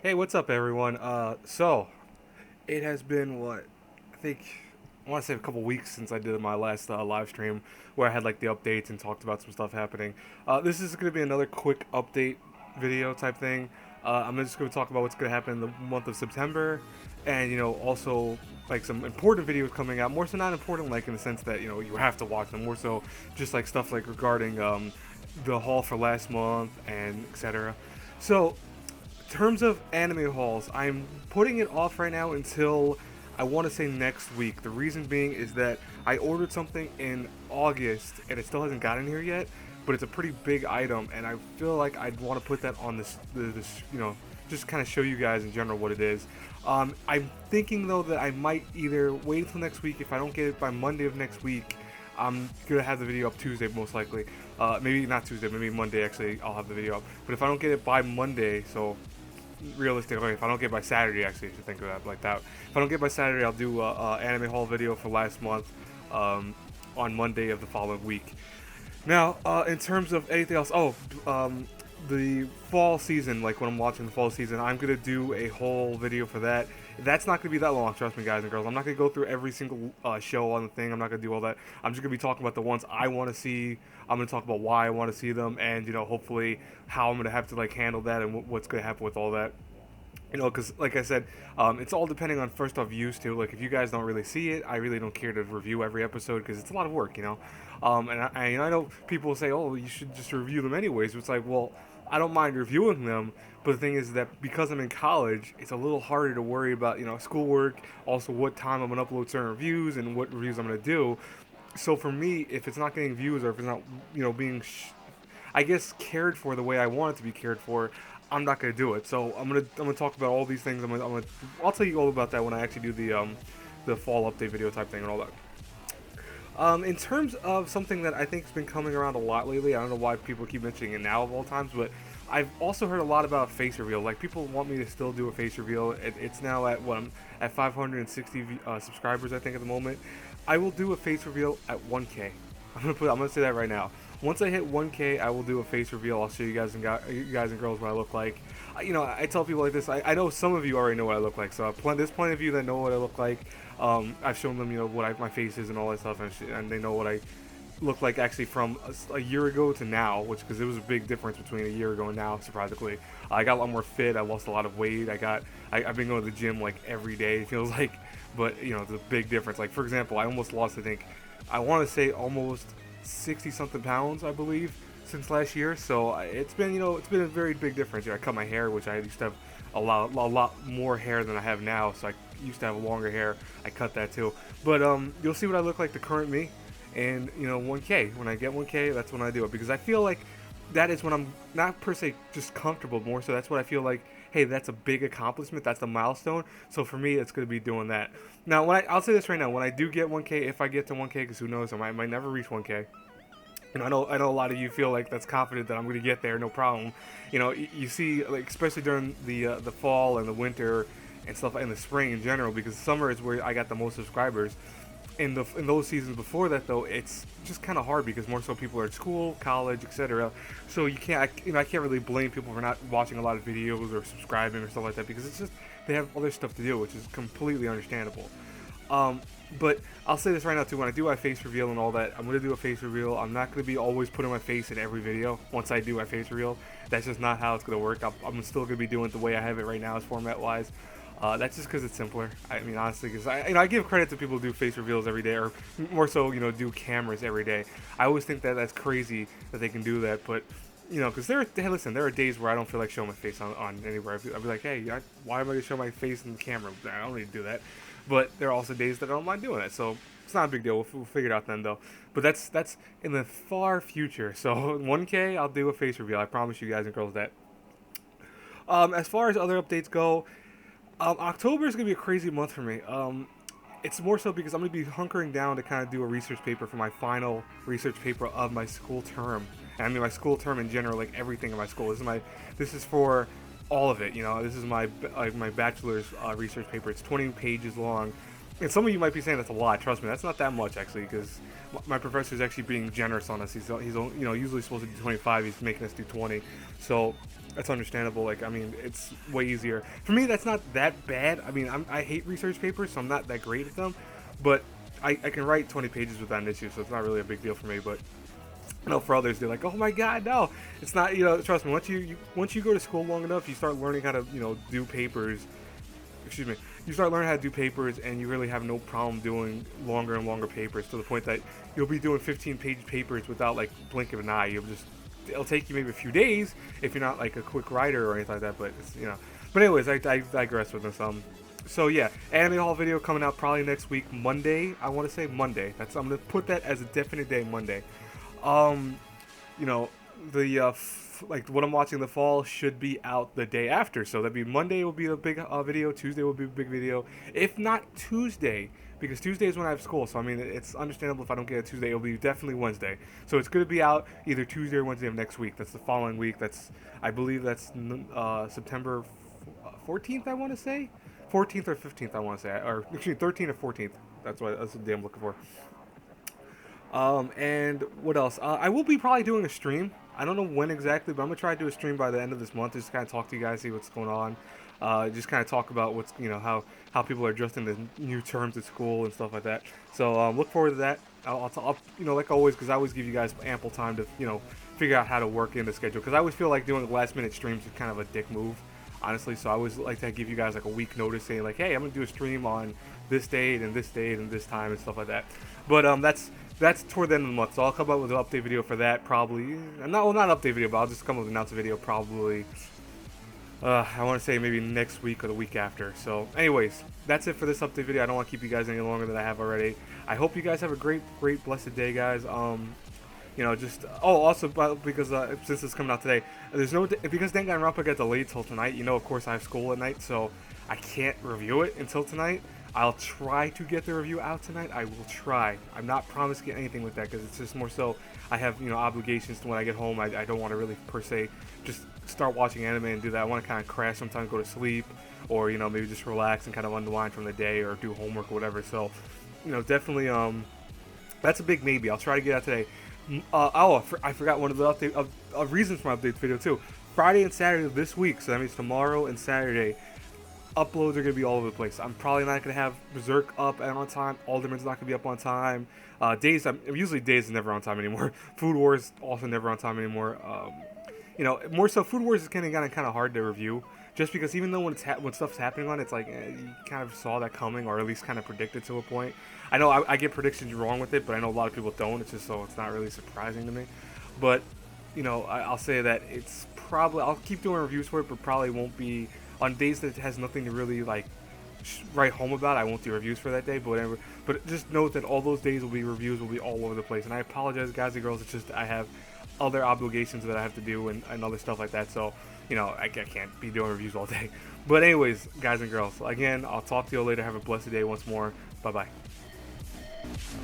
Hey, what's up, everyone? So it has been I think I want to say a couple weeks since I did my last live stream where I had like the updates and talked about some stuff happening. This is going to be another quick update video type thing. I'm just going to talk about what's going to happen in the month of September, and also like some important videos coming out. More so not important like in the sense that you have to watch them. More so just like stuff like regarding the haul for last month and etc. So terms of anime hauls, I'm putting it off right now until I want to say next week. The reason being is that I ordered something in August and it still hasn't gotten here yet, but it's a pretty big item, and I feel like I'd want to put that on this just kind of show you guys in general what it is. I'm thinking though that I might either wait until next week. If I don't get it by Monday of next week, I'm gonna have the video up Tuesday most likely. Maybe not Tuesday, maybe Monday actually. I'll have the video up. But if I don't get it by Monday, so realistically, if I don't get by Saturday, actually, I should think of that like that. If I don't get by Saturday, I'll do a anime haul video for last month on Monday of the following week. Now, in terms of anything else, the fall season, like when I'm watching the fall season, I'm gonna do a whole video for that. That's not gonna be that long, trust me, guys and girls. I'm not gonna go through every single show on the thing. I'm not gonna do all that. I'm just gonna be talking about the ones I want to see. I'm gonna talk about why I want to see them, and hopefully how I'm gonna have to like handle that and what's gonna happen with all that. Because like I said, it's all depending on first off views too. Like if you guys don't really see it, I really don't care to review every episode because it's a lot of work. And I know people will say, "Oh, you should just review them anyways." It's like, well, I don't mind reviewing them, but the thing is that because I'm in college, it's a little harder to worry about schoolwork, also what time I'm gonna upload certain reviews and what reviews I'm gonna do. So for me, if it's not getting views or if it's not being I guess cared for the way I want it to be cared for, I'm not gonna do it. So I'm gonna talk about all these things. I'll tell you all about that when I actually do the fall update video type thing and all that. In terms of something that I think has been coming around a lot lately, I don't know why people keep mentioning it now of all times, but I've also heard a lot about face reveal. Like people want me to still do a face reveal. It's now at what I'm at 560 subscribers, I think, at the moment. I will do a face reveal at 1K. I'm gonna say that right now. Once I hit 1K, I will do a face reveal. I'll show you guys and girls what I look like. I tell people like this. I know some of you already know what I look like. So there's plenty of you that know what I look like. I've shown them, my face is and all that stuff, and they know what I look like actually from a year ago to now, because it was a big difference between a year ago and now. Surprisingly, I got a lot more fit. I lost a lot of weight. I've been going to the gym like every day. It feels like, but the big difference. Like for example, I almost lost. I want to say almost 60 something pounds, I believe, since last year. So it's been a very big difference. I cut my hair, which I used to have a lot more hair than I have now. So I used to have longer hair. I cut that too. But you'll see what I look like, the current me, and 1K. When I get 1K, that's when I do it, because I feel like that is when I'm not per se just comfortable. More so, that's what I feel like. Hey, that's a big accomplishment. That's a milestone. So for me, it's going to be doing that. Now, I'll say this right now, when I do get 1K, if I get to 1K, because who knows, I might never reach 1K. I know a lot of you feel like that's confident that I'm going to get there, no problem. You see, like especially during the fall and the winter and stuff, in the spring in general, because summer is where I got the most subscribers. In those seasons before that, though, it's just kind of hard because more so people are at school, college, etc. So I can't really blame people for not watching a lot of videos or subscribing or stuff like that, because it's just they have other stuff to do, which is completely understandable. But I'll say this right now too. When I do my face reveal and all that, I'm gonna do a face reveal. I'm not gonna be always putting my face in every video. Once I do my face reveal, that's just not how it's gonna work. I'm still gonna be doing it the way I have it right now, as format wise. That's just because it's simpler. I mean, honestly, because I give credit to people who do face reveals every day, or more so, do cameras every day. I always think that that's crazy that they can do that, but because hey, there are days where I don't feel like showing my face on anywhere. I'll be like, hey, why am I gonna show my face in the camera? I don't need to do that. But there are also days that I don't mind doing it, so it's not a big deal. We'll figure it out then, though. But that's in the far future. So 1K, I'll do a face reveal. I promise you guys and girls that. As far as other updates go, October is gonna be a crazy month for me. It's more so because I'm gonna be hunkering down to kind of do a research paper for my final research paper of my school term. And I mean my school term in general, like everything in my school. This is for all of it. This is my bachelor's research paper. It's 20 pages long, and some of you might be saying that's a lot. Trust me, that's not that much actually, because my professor is actually being generous on us. He's usually supposed to do 25. He's making us do 20. So That's understandable. Like, I mean, it's way easier for me. That's not that bad. I mean, I hate research papers, so I'm not that great at them. But I can write 20 pages without an issue, so it's not really a big deal for me. But for others, they're like, oh my god, no, it's not. Trust me. Once you go to school long enough, you start learning how to do papers. Excuse me. You start learning how to do papers, and you really have no problem doing longer and longer papers to the point that you'll be doing 15-page papers without like blink of an eye. It'll take you maybe a few days if you're not like a quick writer or anything like that. But But anyways, I digress with this. So yeah, anime haul video coming out probably next week, Monday. I want to say Monday. I'm gonna put that as a definite day, Monday. Um, you know, like what I'm watching in the fall should be out the day after. So that'd be Monday will be a big video. Tuesday will be a big video. If not Tuesday, because Tuesday is when I have school. So I mean, it's understandable if I don't get it Tuesday. It'll be definitely Wednesday. So it's going to be out either Tuesday or Wednesday of next week. That's the following week. I believe that's September 14th. I want to say 14th or 15th. I want to say, or actually 13th or 14th. That's the day I'm looking for. And what else? I will be probably doing a stream. I don't know when exactly, but I'm gonna try to do a stream by the end of this month. Just kind of talk to you guys, see what's going on. Just kind of talk about what's how people are adjusting to new terms at school and stuff like that. So look forward to that. I'll like always, because I always give you guys ample time to figure out how to work in the schedule. Because I always feel like doing last minute streams is kind of a dick move, honestly. So I always like to give you guys like a week notice, saying like, hey, I'm gonna do a stream on this date and this date and this time and stuff like that. But that's toward the end of the month, so I'll come up with an update video for that probably. Not an update video, but I'll just come up with an announcement video probably. I want to say maybe next week or the week after. So, anyways, that's it for this update video. I don't want to keep you guys any longer than I have already. I hope you guys have a great, blessed day, guys. Also because since it's coming out today, because Danganronpa got delayed till tonight. Of course I have school at night, so I can't review it until tonight. I'll try to get the review out tonight. I will try. I'm not promising anything with that because it's just more so I have obligations to when I get home. I don't want to really per se just start watching anime and do that. I want to kind of crash sometimes, go to sleep, or maybe just relax and kind of unwind from the day or do homework or whatever. So definitely that's a big maybe. I'll try to get out today. I forgot one of the reasons for my update video too. Friday and Saturday of this week, so that means tomorrow and Saturday, uploads are going to be all over the place. I'm probably not going to have Berserk up and on time. Alderman's not going to be up on time. Usually Days is never on time anymore. Food Wars also never on time anymore. More so Food Wars is kind of hard to review, just because even though when stuff's happening on it, it's like you kind of saw that coming, or at least kind of predicted to a point. I know I get predictions wrong with it, but I know a lot of people don't. It's not really surprising to me. But I'll say that it's probably, I'll keep doing reviews for it, but probably won't be on days that it has nothing to really like write home about. I won't do reviews for that day, but whatever. But just note that all those days reviews will be all over the place, and I apologize, guys and girls. It's just I have other obligations that I have to do and other stuff like that. So I can't be doing reviews all day. But anyways, guys and girls, again, I'll talk to you later. Have a blessed day once more. Bye bye.